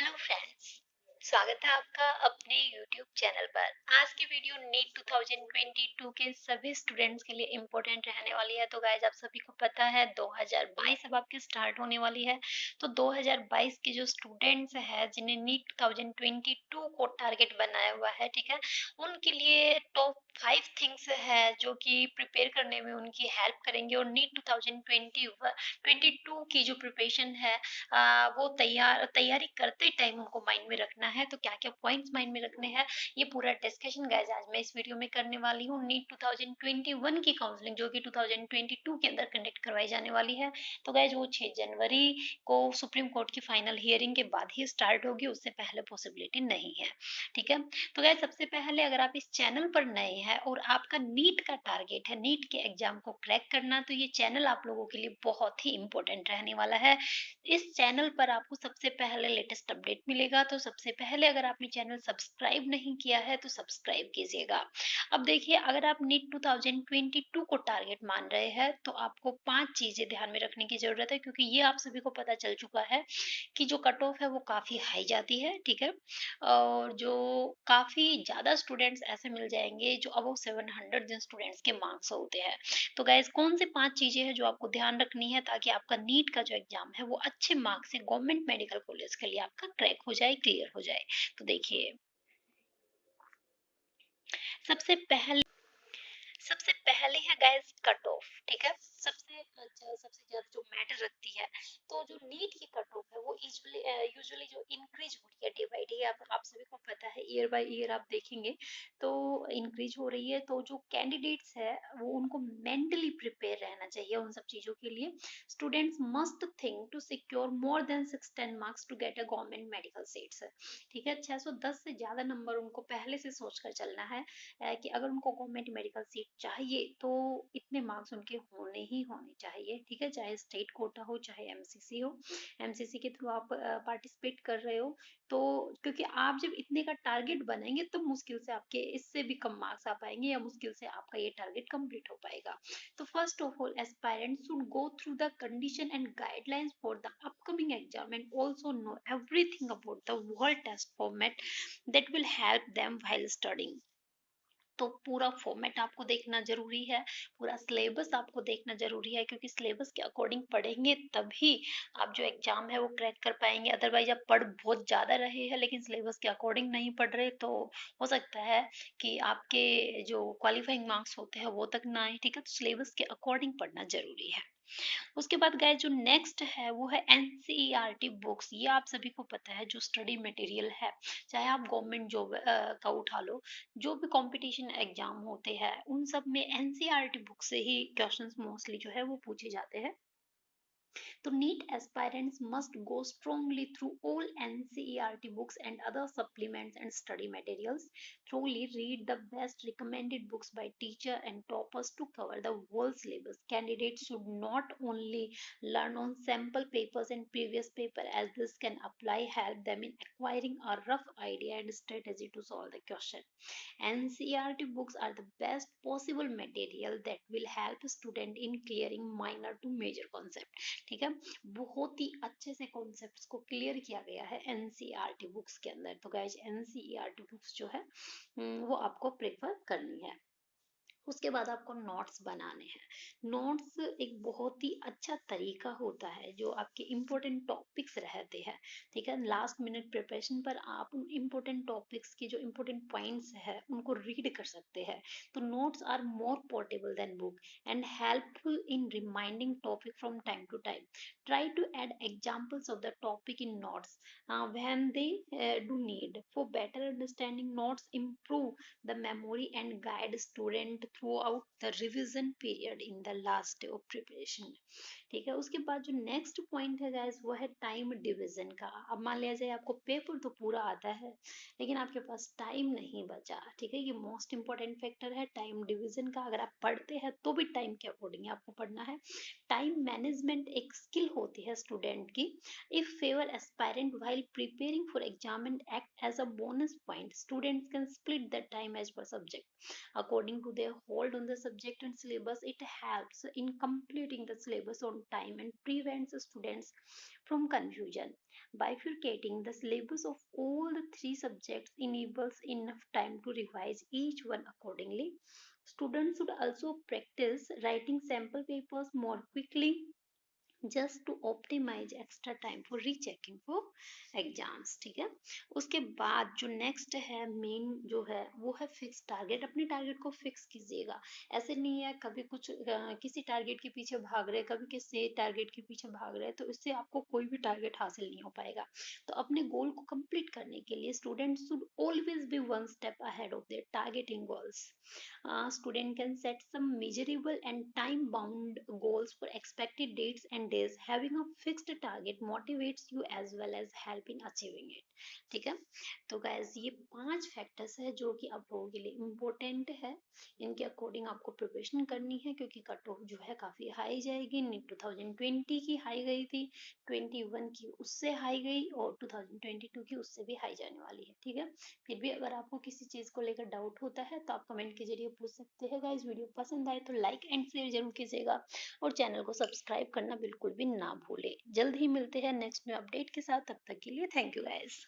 Hello friends. स्वागत है आपका अपने यूट्यूब चैनल पर। आज की वीडियो नीट 2022 के सभी स्टूडेंट्स के लिए इम्पोर्टेंट रहने वाली है। तो गाइज आप सभी को पता है 2022 अब आपकी स्टार्ट होने वाली है। तो 2022 के जो स्टूडेंट्स हैं जिन्हें नीट 2022 को टारगेट बनाया हुआ है, ठीक है, उनके लिए टॉप 5 थिंग्स है जो कि प्रिपेयर करने में उनकी हेल्प करेंगे। और नीट 2022 की जो प्रिपरेशन है वो तैयारी करते टाइम उनको माइंड में रखना है। तो क्या-क्या पॉइंट्स माइंड में रखने हैं, ये पूरा डिस्कशन गाइस आज मैं इस वीडियो में करने वाली हूँ। नीट 2021 की काउंसलिंग जो कि 2022 के अंदर कंडक्ट करवाई जाने वाली है। तो गाइस वो 6 जनवरी को सुप्रीम कोर्ट की फाइनल हियरिंग के बाद ही स्टार्ट होगी, उससे पहले पॉसिबिलिटी नहीं है। ठीक है? तो गाइस सबसे पहले अगर आप इस चैनल पर नए हैं और आपका नीट का टारगेट है नीट के एग्जाम को क्रैक करना, तो ये चैनल आप लोगों के लिए बहुत ही इंपॉर्टेंट रहने वाला है। इस चैनल पर आपको सबसे पहले लेटेस्ट अपडेट मिलेगा। तो सबसे पहले अगर आपने चैनल सब्सक्राइब नहीं किया है तो सब्सक्राइब कीजिएगा। अब देखिए, अगर आप नीट 2022 को टारगेट मान रहे हैं तो आपको 5 चीजें ध्यान में रखने की जरूरत है, क्योंकि ये आप सभी को पता चल चुका है कि जो कट ऑफ है वो काफी हाई जाती है। ठीक है? और जो काफी ज्यादा स्टूडेंट्स ऐसे मिल जाएंगे जो अबव 700 जिन स्टूडेंट्स के मार्क्स होते हैं। तो गाइस कौन से 5 चीजें हैं जो आपको ध्यान रखनी है ताकि आपका नीट का जो एग्जाम है वो अच्छे मार्क्स से गवर्नमेंट मेडिकल कॉलेज के लिए आपका क्रैक हो जाए, क्लियर हो जाए। तो देखिए, सबसे पहले सबसे पहले है गाइस कट ऑफ। ठीक है? सबसे ज्यादा जो मैटर रखती है, तो जो नीट की कट ऑफ है वो यूजुअली जो इंक्रीज हो रही है डे बाय डे, आप सभी को पता है, ईयर बाय ईयर आप देखेंगे तो इंक्रीज हो रही है। तो जो कैंडिडेट्स है वो उनको मेंटली प्रिपेयर रहना चाहिए उन सब चीजों के लिए। Students must think to secure more than 610 marks to get a government medical seats. ठीक है? 610 से ज्यादा नंबर उनको पहले से सोचकर चलना है कि अगर उनको गवर्नमेंट मेडिकल सीट चाहिए तो इतने मार्क्स उनके होने ही होने चाहिए। ठीक है? चाहे स्टेट कोटा हो चाहे एमसीसी हो, एमसीसी के थ्रू आप पार्टिसिपेट कर रहे हो, तो क्योंकि आप जब इतने का टारगेट बनाएंगे तो मुश्किल से आपके इससे भी कम मार्क्स आ पाएंगे या मुश्किल से आपका ये टारगेट कंप्लीट हो पाएगा। तो first of all aspirants should go through the condition and guidelines for the upcoming exam and also know everything about the world test format that will help them while studying। तो पूरा format आपको देखना ज़रूरी है, पूरा syllabus आपको देखना ज़रूरी है, क्योंकि सिलेबस के अकॉर्डिंग पढ़ेंगे तभी आप जो एग्ज़ाम है वो क्रैक कर पाएँगे। अदरवाइज़ आप पढ़ बहुत ज़्यादा रहे हैं लेकिन सिलेबस के अकॉर्डिंग नहीं पढ़ रहे, तो हो सकता है कि आपके जो क्वालिफाइंग मार्क्स होते हैं वो तक ना आए। ठीक है? तो सिलेबस के अकॉर्डिंग पढ़ना ज़रूरी है। उसके बाद गाइस जो नेक्स्ट है वो है एनसीईआरटी बुक्स। ये आप सभी को पता है जो स्टडी मटेरियल है, चाहे आप गवर्नमेंट जॉब का उठा लो, जो भी कंपटीशन एग्जाम होते हैं उन सब में एनसीईआरटी बुक से ही क्वेश्चंस मोस्टली जो है वो पूछे जाते हैं। तो NEET aspirants must go strongly through all NCERT books and other supplements and study materials. Truly read the best recommended books by teacher and toppers to cover the whole syllabus. Candidates should not only learn on sample papers and previous paper, as this can help them in acquiring a rough idea and strategy to solve the question. NCERT books are the best possible material that will help student in clearing minor to major concept। ठीक है? बहुत ही अच्छे से concepts को clear किया गया है NCERT books के अंदर। तो गाइस एनसीईआरटी बुक्स जो है वो आपको प्रेफर करनी है। उसके बाद आपको नोट्स बनाने हैं। नोट्स एक बहुत ही अच्छा तरीका होता है जो आपके इम्पोर्टेंट टॉपिक्स रहते हैं। ठीक है? लास्ट मिनट प्रिपरेशन पर आप उन इम्पोर्टेंट टॉपिक्स के जो इम्पोर्टेंट पॉइंट्स है उनको रीड कर सकते हैं। तो notes are more portable than book and helpful in reminding topic from time to time. Try to add examples of the topic in notes when they do need for better understanding. Notes improve the memory and guide student throughout the revision period in the last day of preparation। ठीक है? उसके बाद जो next point है guys वो है time division का। अब मान लिया जाए आपको पेपर तो पूरा आता है लेकिन आपके पास टाइम नहीं बचा। ठीक है? ये मोस्ट इंपॉर्टेंट फैक्टर है टाइम डिवीजन का। अगर आप पढ़ते हैं तो भी टाइम के अकॉर्डिंग आपको पढ़ना है। टाइम मैनेजमेंट एक स्किल होती है स्टूडेंट की। If favor aspirant while preparing for exam and act as a bonus point, students can split the time as per subject according to their hold on the subject and syllabus. It helps in completing the syllabus on time and prevents students from confusion. Bifurcating the syllabus of all the three subjects enables enough time to revise each one accordingly. Students should also practice writing sample papers more quickly, just to optimise extra time for rechecking for exams. ठीक है, उसके बाद जो next है main जो है वो है फिक्स टारगेट। अपने टारगेट को फिक्स कीजिएगा। ऐसे नहीं है कभी कुछ किसी टारगेट के पीछे भाग रहे, कभी किसी टारगेट के पीछे भाग रहे, तो इससे आपको कोई भी टारगेट हासिल नहीं हो पाएगा। तो अपने गोल को कंप्लीट करने के लिए students should always be one step ahead of their targeting goals. Student can set some measurable and time bound goals for expected dates and days. Having a fixed target motivates you as well as help in achieving it. ठीक है, तो guys ये 5 factors है जो कि आप लोगों के लिए इम्पोर्टेंट है। इनके अकॉर्डिंग आपको प्रिपरेशन करनी है, क्योंकि कट ऑफ जो है काफी हाई जाएगी। नीट 2020 की हाई गई थी, 21 की उससे हाई गई, और 2022 की उससे भी हाई जाने वाली है। ठीक है, फिर भी अगर आपको किसी चीज को लेकर डाउट होता है तो आप कमेंट के जरिए पूछ सकते हैं। गाइस वीडियो पसंद आए तो लाइक एंड शेयर जरूर कीजिएगा, और चैनल को सब्सक्राइब करना बिल्कुल भी ना भूले। जल्द ही मिलते हैं नेक्स्ट न्यू अपडेट के साथ, तब तक के लिए थैंक यू गाइस।